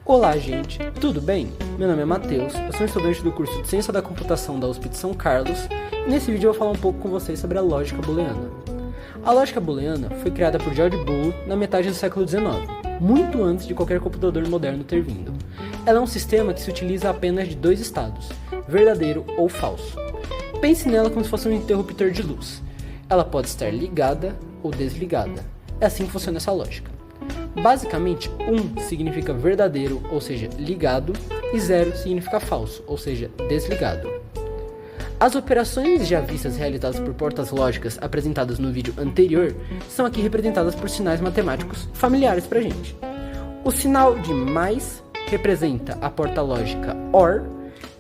Olá, gente, tudo bem? Meu nome é Matheus, eu sou estudante do curso de Ciência da Computação da USP de São Carlos e nesse vídeo eu vou falar um pouco com vocês sobre a lógica booleana. A lógica booleana foi criada por George Boole na metade do século XIX, muito antes de qualquer computador moderno ter vindo. Ela é um sistema que se utiliza apenas de dois estados, verdadeiro ou falso. Pense nela como se fosse um interruptor de luz. Ela pode estar ligada ou desligada. É assim que funciona essa lógica. Basicamente, 1 significa verdadeiro, ou seja, ligado, e 0 significa falso, ou seja, desligado. As operações já vistas realizadas por portas lógicas apresentadas no vídeo anterior são aqui representadas por sinais matemáticos familiares pra gente. O sinal de mais representa a porta lógica OR,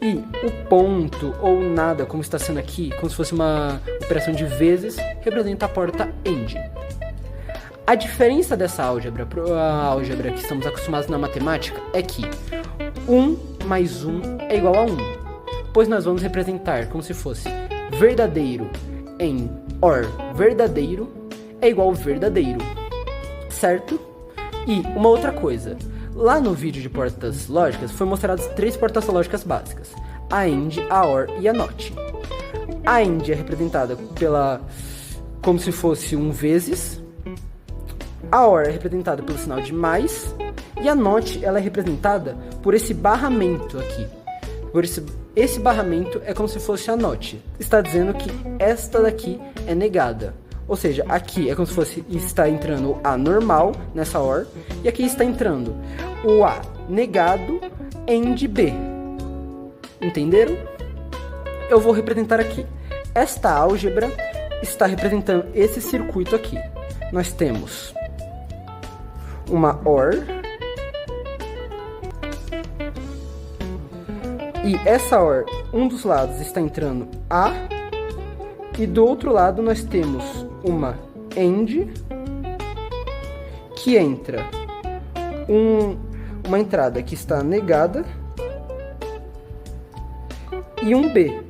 e o ponto ou nada, como está sendo aqui, como se fosse uma operação de vezes, representa a porta AND. A diferença dessa álgebra para a álgebra que estamos acostumados na matemática é que 1 mais 1 é igual a 1, pois nós vamos representar como se fosse verdadeiro em OR verdadeiro é igual a verdadeiro, certo? E uma outra coisa, lá no vídeo de portas lógicas foi mostradas 3 portas lógicas básicas, a AND, a OR e a NOT. A AND é representada como se fosse um vezes, a OR é representada pelo sinal de mais, e a NOT ela é representada por esse barramento aqui. Esse barramento é como se fosse a NOT. Está dizendo que esta daqui é negada. Ou seja, aqui é como se fosse está entrando o A normal nessa OR, e aqui está entrando o A negado AND B. Entenderam? Eu vou representar aqui. Esta álgebra está representando esse circuito aqui. Nós temos uma OR, e essa OR, um dos lados está entrando A, e do outro lado nós temos uma AND, que entra uma entrada que está negada, e um B.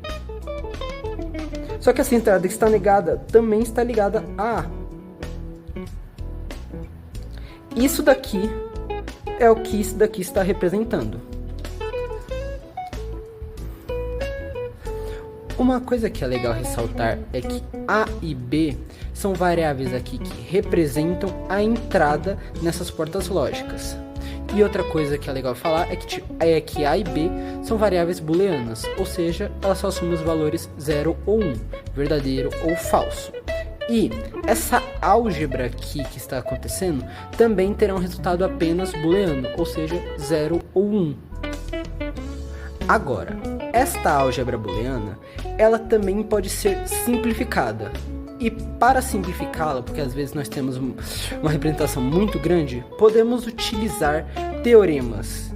Só que essa entrada que está negada também está ligada a A. Isso daqui é o que isso daqui está representando. Uma coisa que é legal ressaltar é que A e B são variáveis aqui que representam a entrada nessas portas lógicas. E outra coisa que é legal falar é que A e B são variáveis booleanas, ou seja, elas só assumem os valores 0 ou 1, verdadeiro ou falso. E essa álgebra aqui que está acontecendo também terá um resultado apenas booleano, ou seja, 0 ou 1. Agora, esta álgebra booleana, ela também pode ser simplificada. E para simplificá-la, porque às vezes nós temos uma representação muito grande, podemos utilizar teoremas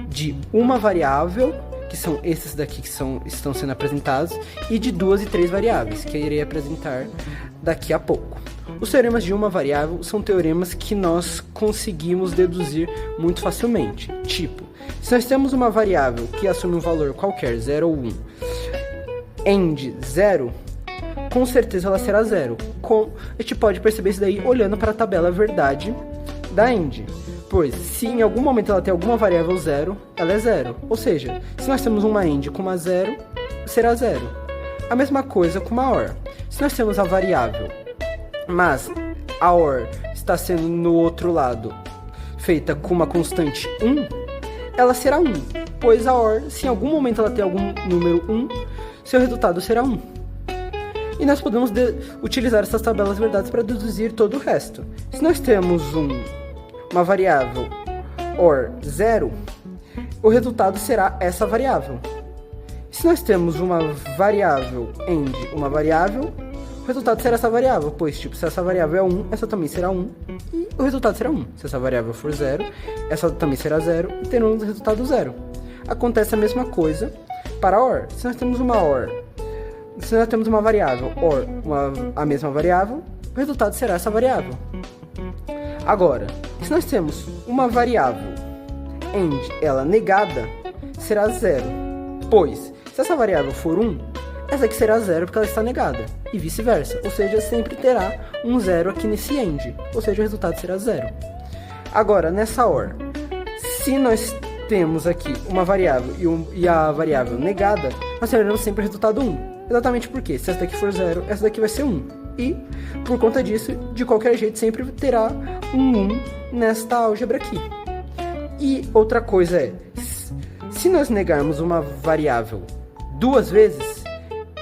de uma variável, que são esses daqui que estão sendo apresentados, e de 2 e 3 variáveis, que eu irei apresentar daqui a pouco. Os teoremas de uma variável são teoremas que nós conseguimos deduzir muito facilmente. Tipo, se nós temos uma variável que assume um valor qualquer, 0 ou 1, AND 0, com certeza ela será 0. A gente pode perceber isso daí olhando para a tabela verdade da AND. Pois, se em algum momento ela tem alguma variável 0, ela é 0. Ou seja, se nós temos uma AND com uma 0, será 0. A mesma coisa com uma OR. Se nós temos a variável, mas a OR está sendo no outro lado feita com uma constante 1, ela será 1. Pois a OR, se em algum momento ela tem algum número 1, seu resultado será 1. E nós podemos utilizar essas tabelas verdades para deduzir todo o resto. Se nós temos uma variável OR 0, o resultado será essa variável. Se nós temos uma variável AND uma variável, o resultado será essa variável, pois se essa variável é 1, essa também será 1, e o resultado será 1. Se essa variável for 0, essa também será 0, e teremos o resultado 0. Acontece a mesma coisa para a OR. Se nós temos uma OR, se nós temos uma variável OR, a mesma variável, o resultado será essa variável. Agora, se nós temos uma variável AND ela negada, será 0, pois se essa variável for 1, essa aqui será 0 porque ela está negada, e vice-versa, ou seja, sempre terá um 0 aqui nesse AND, ou seja, o resultado será 0. Agora, nessa OR, se nós temos aqui uma variável e a variável negada, nós teremos sempre o resultado 1. Exatamente porque se essa daqui for 0, essa daqui vai ser 1. E, por conta disso, de qualquer jeito, sempre terá um 1 nesta álgebra aqui. E outra coisa é, se nós negarmos uma variável 2 vezes,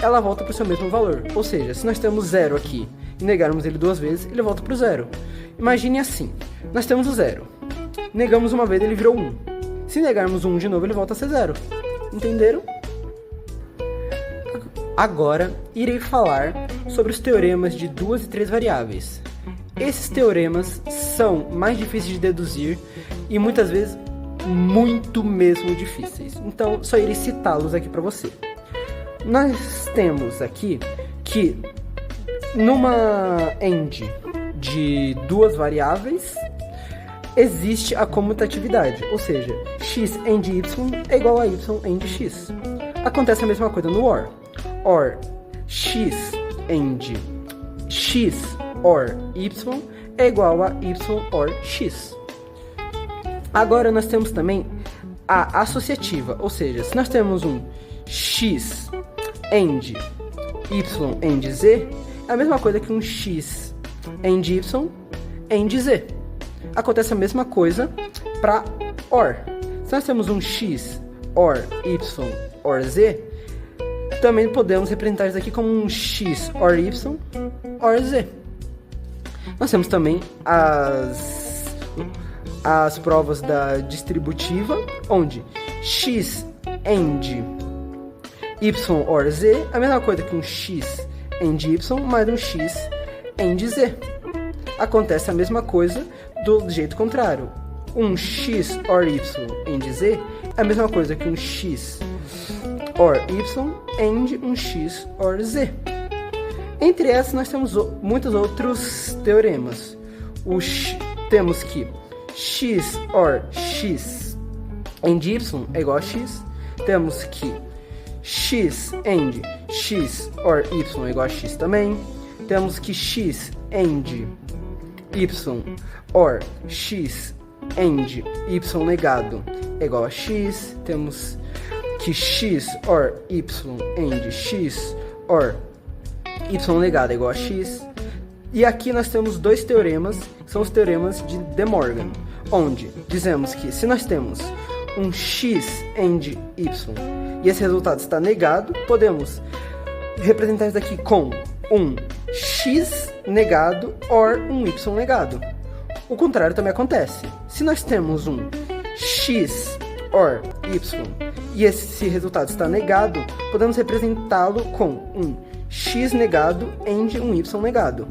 ela volta para o seu mesmo valor. Ou seja, se nós temos 0 aqui e negarmos ele 2 vezes, ele volta para o 0. Imagine assim, nós temos o 0. Negamos uma vez, ele virou 1. Se negarmos 1 de novo, ele volta a ser 0. Entenderam? Agora, irei falar sobre os teoremas de 2 e 3 variáveis. Esses teoremas são mais difíceis de deduzir e muitas vezes muito mesmo difíceis. Então, só irei citá-los aqui para você. Nós temos aqui que numa end de 2 variáveis existe a comutatividade, ou seja, x end y é igual a y end x. Acontece a mesma coisa no OR. OR x end x OR y é igual a y OR x. Agora nós temos também a associativa, ou seja, se nós temos um x end y end z, é a mesma coisa que um x end y end z. Acontece a mesma coisa para OR. Se nós temos um x OR y OR z, também podemos representar isso aqui como um x OR y OR z. Nós temos também as provas da distributiva, onde x end y OR z é a mesma coisa que um x end y mais um x end z. Acontece a mesma coisa do jeito contrário. Um x OR y end z é a mesma coisa que um x OR y end um x OR z. Entre essas nós temos muitos outros teoremas. Temos que x OR x end y é igual a x. Temos que x end x OR y é igual a x também. Temos que x end y OR x end y negado é igual a x. Temos que x OR y end x OR y negado é igual a x. E aqui nós temos 2 teoremas, que são os teoremas de De Morgan, onde dizemos que se nós temos um x end y e esse resultado está negado, podemos representar isso aqui com um x negado OR um y negado. O contrário também acontece. Se nós temos um x OR y e esse resultado está negado, podemos representá-lo com um x negado end um y negado.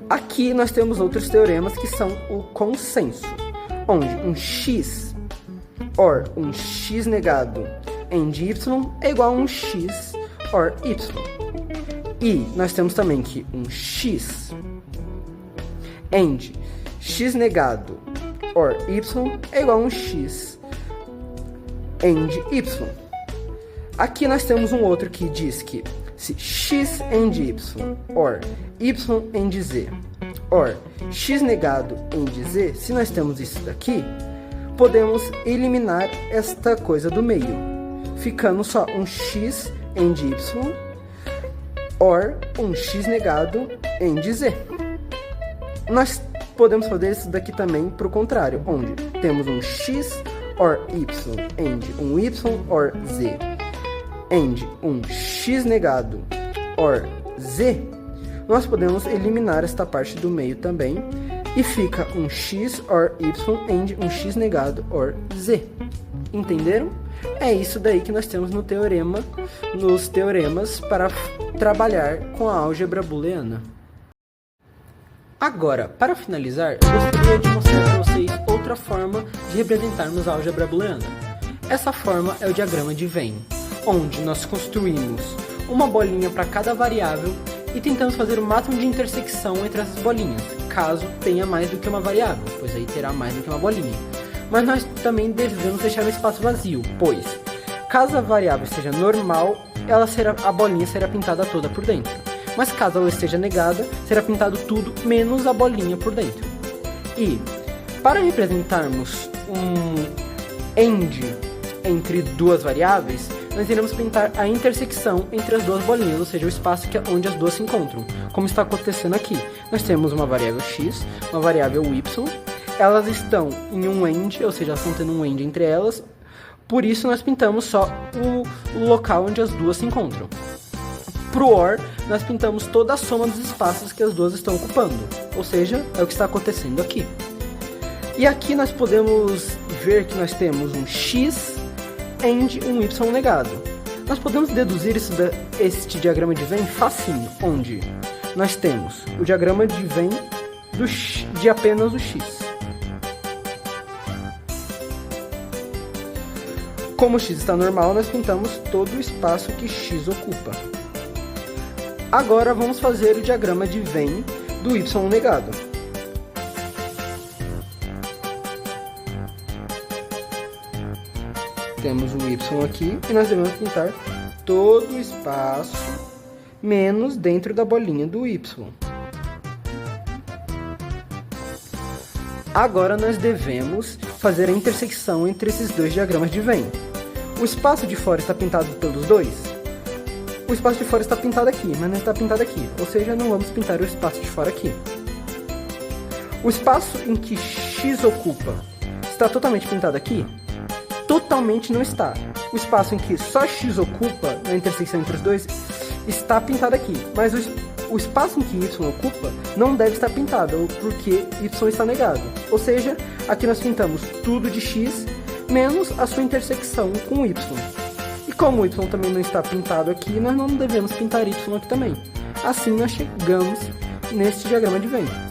Aqui nós temos outros teoremas que são o consenso, onde um x OR um x negado end y é igual a um x OR y. E nós temos também que um x end x negado OR y é igual a um x end y. Aqui nós temos um outro que diz que se x end y OR y end z OR x negado end z, se nós temos isso daqui, podemos eliminar esta coisa do meio, ficando só um x end y OR um x negado end z. Nós podemos fazer isso daqui também para o contrário, onde temos um x OR y end um y OR z end um x negado OR z. Nós podemos eliminar esta parte do meio também e fica um x OR y end um x negado OR z. Entenderam? É isso daí que nós temos nos teoremas para trabalhar com a álgebra booleana. Agora, para finalizar, eu gostaria de mostrar para vocês outra forma de representarmos a álgebra booleana. Essa forma é o diagrama de Venn, onde nós construímos uma bolinha para cada variável e tentamos fazer o máximo de intersecção entre essas bolinhas, caso tenha mais do que uma variável, pois aí terá mais do que uma bolinha. Mas nós também devemos deixar um espaço vazio, pois caso a variável seja normal, a bolinha será pintada toda por dentro. Mas caso ela esteja negada, será pintado tudo menos a bolinha por dentro. E para representarmos um end entre duas variáveis, nós iremos pintar a intersecção entre as duas bolinhas, ou seja, o espaço onde as duas se encontram, como está acontecendo aqui. Nós temos uma variável x, uma variável y, elas estão em um end, ou seja, elas estão tendo um end entre elas, por isso nós pintamos só o local onde as duas se encontram. Pro OR, nós pintamos toda a soma dos espaços que as duas estão ocupando, ou seja, é o que está acontecendo aqui. E aqui nós podemos ver que nós temos um x and um y negado. Nós podemos deduzir este diagrama de Venn facinho, onde nós temos o diagrama de Venn de apenas o x. Como o x está normal, nós pintamos todo o espaço que x ocupa. Agora vamos fazer o diagrama de Venn do y negado. Temos o y aqui e nós devemos pintar todo o espaço menos dentro da bolinha do y. Agora nós devemos fazer a intersecção entre esses dois diagramas de Venn. O espaço de fora está pintado pelos dois? O espaço de fora está pintado aqui, mas não está pintado aqui, ou seja, não vamos pintar o espaço de fora aqui. O espaço em que x ocupa está totalmente pintado aqui? Totalmente não está. O espaço em que só x ocupa, na intersecção entre os dois, está pintado aqui, mas o espaço em que y ocupa não deve estar pintado, porque y está negado. Ou seja, aqui nós pintamos tudo de x, menos a sua intersecção com y. E como o y também não está pintado aqui, nós não devemos pintar y aqui também. Assim nós chegamos neste diagrama de Venn.